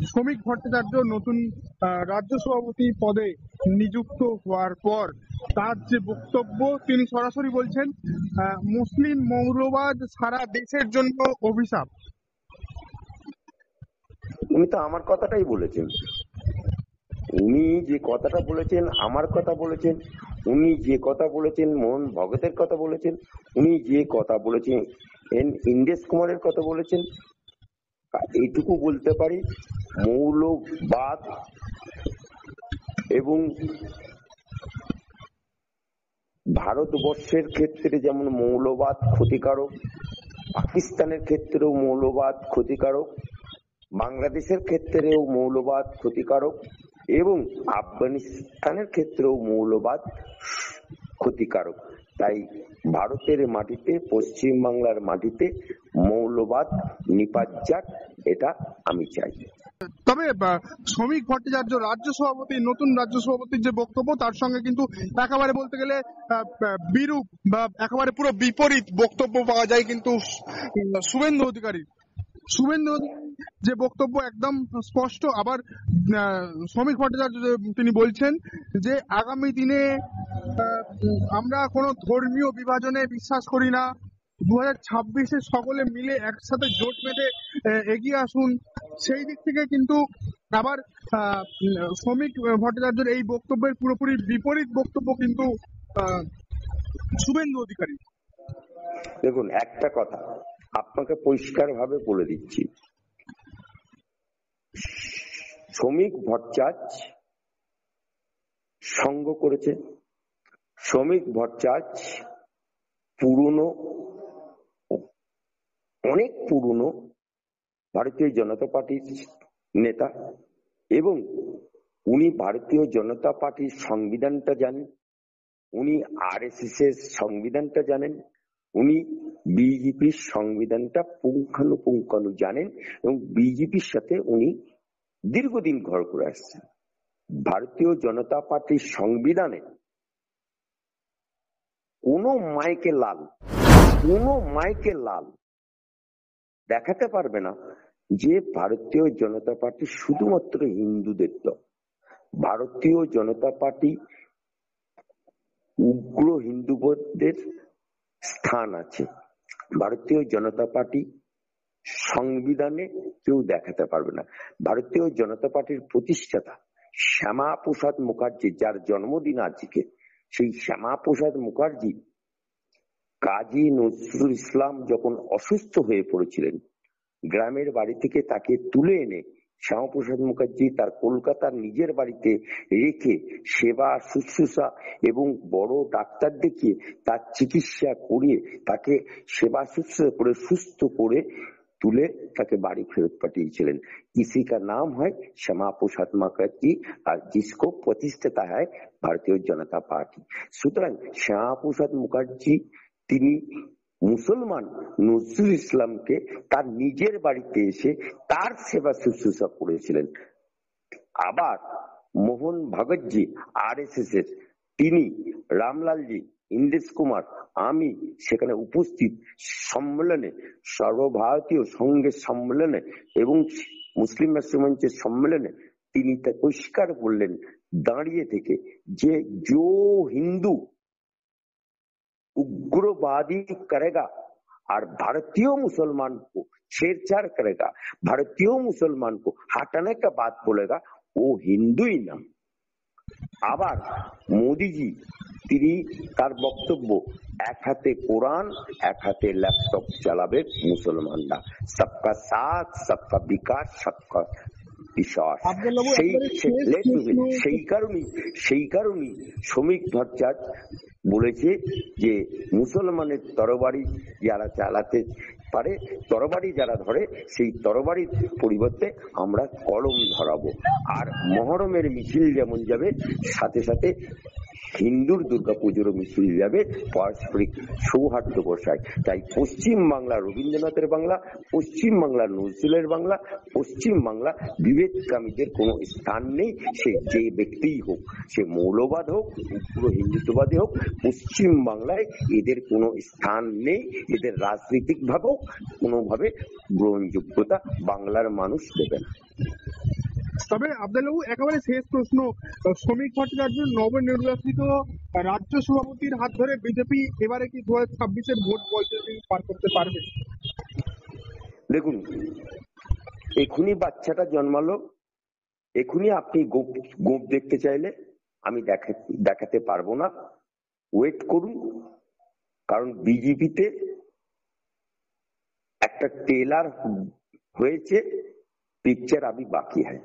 শ্রমিক ভট্টাচার্য নতুন রাজ্য সভাপতি পদে নিযুক্ত হওয়ার পর তার যে বক্তব্য, তিনি সরাসরি বলছেন মুসলিম মৌলবাদ সারা দেশের জন্য অভিশাপ। উনি তো আমার কথাটাই বলেছেন। উনি যে কথাটা বলেছেন, আমার কথা বলেছেন, উনি যে কথা বলেছেন মোহন ভগতের কথা বলেছেন, উনি যে কথা বলেছেন ইন্দ্রেশ কুমারের কথা বলেছেন। এইটুকু বলতে পারি, মৌলবাদ এবং ভারতবর্ষের ক্ষেত্রে যেমন মৌলবাদ ক্ষতিকারক, পাকিস্তানের ক্ষেত্রেও মৌলবাদ ক্ষতিকারক, বাংলাদেশের ক্ষেত্রেও মৌলবাদ ক্ষতিকারক এবং আফগানিস্তানের ক্ষেত্রেও মৌলবাদ ক্ষতিকারক। তাই ভারতের মাটিতে, পশ্চিম বাংলার মাটিতে মৌলবাদ নিপাত যাক, এটা আমি চাই। তবে শ্রমিক ভট্টাচার্য রাজ্য সভাপতি, নতুন রাজ্য সভাপতির যে বক্তব্য, তার সঙ্গে কিন্তু একেবারে বলতে গেলে বিরূপ বা একেবারে পুরো বিপরীত বক্তব্য পাওয়া যায় কিন্তু শুভেন্দু অধিকারী যে বক্তব্য একদম স্পষ্ট। আবার শ্রমিক ভট্টাচার্য তিনি বলছেন যে আগামী দিনে আমরা কোনো ধর্মীয় বিভাজনে বিশ্বাস করি না, 2026-এ সকলে মিলে একসাথে জোট বেঁধে এগিয়ে আসুন। সেই দিক থেকে কিন্তু আবার শ্রমিক ভট্টাচার্যের এই বক্তব্যের পুরোপুরি বিপরীত বক্তব্য কিন্তু শুভেন্দু অধিকারী। দেখুন, একটা কথা আপনাকে পরিষ্কার ভাবে বলে দিচ্ছি, শ্রমিক ভট্টাচার্য সঙ্গ করেছে। শ্রমিক ভট্টাচার্য অনেক পুরনো ভারতীয় জনতা পার্টির নেতা এবং উনি ভারতীয় জনতা পার্টির সংবিধানটা জানেন, উনি আরএসএস এর সংবিধানটা জানেন, উনি বিজেপির সংবিধানটা পুঙ্খানুপুঙ্খানু জানেন এবং বিজেপির সাথে উনি দীর্ঘদিন ঘর করে আসছেন। ভারতীয় জনতা পার্টির সংবিধানে কোনো মাইকে লাল দেখাতে পারবে না যে ভারতীয় জনতা পার্টি শুধুমাত্র হিন্দুদের দল। ভারতীয় জনতা পার্টি উগ্র হিন্দুদের স্থান আছে। ভারতীয় জনতা পার্টি সংবিধানে কেউ দেখাতে পারবে না। ভারতীয় জনতা পার্টির প্রতিষ্ঠাতা শ্যামা প্রসাদ মুখার্জি, যার জন্মদিন আজকে, সেই শ্যামা প্রসাদ মুখার্জি কাজী নজরুল ইসলাম যখন অসুস্থ হয়ে পড়েছিলেন, গ্রামের বাড়ি থেকে তাকে তুলে এনে শ্যামাপ্রসাদ মুখার্জি তার কলকাতার নিজের বাড়িতে রেখে সেবা শুশ্রূষা এবং বড় ডাক্তার দেখিয়ে তার চিকিৎসা করিয়ে তাকে সেবা শুশ্রূষা করে সুস্থ করে তুলে তাকে বাড়ি ফেরত পাঠিয়েছিলেন। इसी का नाम है श्यामा प्रसाद मुखर्जी और जिसको प्रतिष्ठिता है भारतीय जनता पार्टी। সুতরাং শ্যামা প্রসাদ মুখার্জি তিনি মুসলমান নজরুল ইসলামকে তার নিজের বাড়িতে এসে তার সেবা শুশ্রূষা করেছিলেন। আবার মোহন ভগতজি আরএসএস এর, তিনি রামলালজি, ইন্দ্রেশ কুমার, আমি সেখানে উপস্থিত সম্মেলনে, সর্বভারতীয় সংঘের সম্মেলনে এবং মুসলিম রাষ্ট্র মঞ্চের সম্মেলনে তিনি তা পরিষ্কার বললেন দাঁড়িয়ে থেকে যে হিন্দু उग्रवादी करेगा और भारतीय मुसलमान को छेड़छाड़ करेगा, भारतीय मुसलमान को हटाने का बात बोलेगा, वो हिंदू ही ना। আবার মোদিজি তিনি তার বক্তব্য, এক হাতে কোরআন এক হাতে ল্যাপটপ চালাবে মুসলমানরা, সবকা সাথ সবকা বিকাশ সবকা বিশ্বাস। সেই কারণেই শ্রমিক ভট্টাচার্য বলেছে যে মুসলমানের তরবারি যারা চালাতে পারে, তরবারি যারা ধরে, সেই তরবারির পরিবর্তে আমরা কলম ধরাবো। আর মহরমের মিছিল যেমন যাবে, সাথে সাথে হিন্দুর দুর্গাপুজোর মিছিল যাবে, পারস্পরিক সৌহার্দ্য বসায়। তাই পশ্চিম বাংলা রবীন্দ্রনাথের বাংলা, পশ্চিম বাংলা নজরুলের বাংলা, পশ্চিম বাংলা বিভেদকামীদের কোনো স্থান নেই। সে যে ব্যক্তিই হোক, সে মৌলবাদ হোক, পুরো হিন্দুত্ববাদী হোক, পশ্চিম বাংলায় এদের কোনো স্থান নেই। এদের রাজনৈতিক ভাবেও কোনোভাবে গ্রহণযোগ্যতা বাংলার মানুষ দেবে না। তবে আব্দুল্লাহু একেবারে শেষ প্রশ্ন, শ্রমিক ভট্টাচার্য নবনির্বাচিত রাজ্য সভাপতির হাত ধরে বিজেপি এবারে কি 2026-এর ভোট বৈতরণী পার করতে পারবে? দেখুন, এখনই বাচ্চাটা জন্মালো, এখনই আপনি গোপ দেখতে চাইলে আমি দেখাতে পারবো না, ওয়েট করুন। কারণ বিজেপিতে একটা টেলার হয়েছে, পিকচার আবি বাকি है।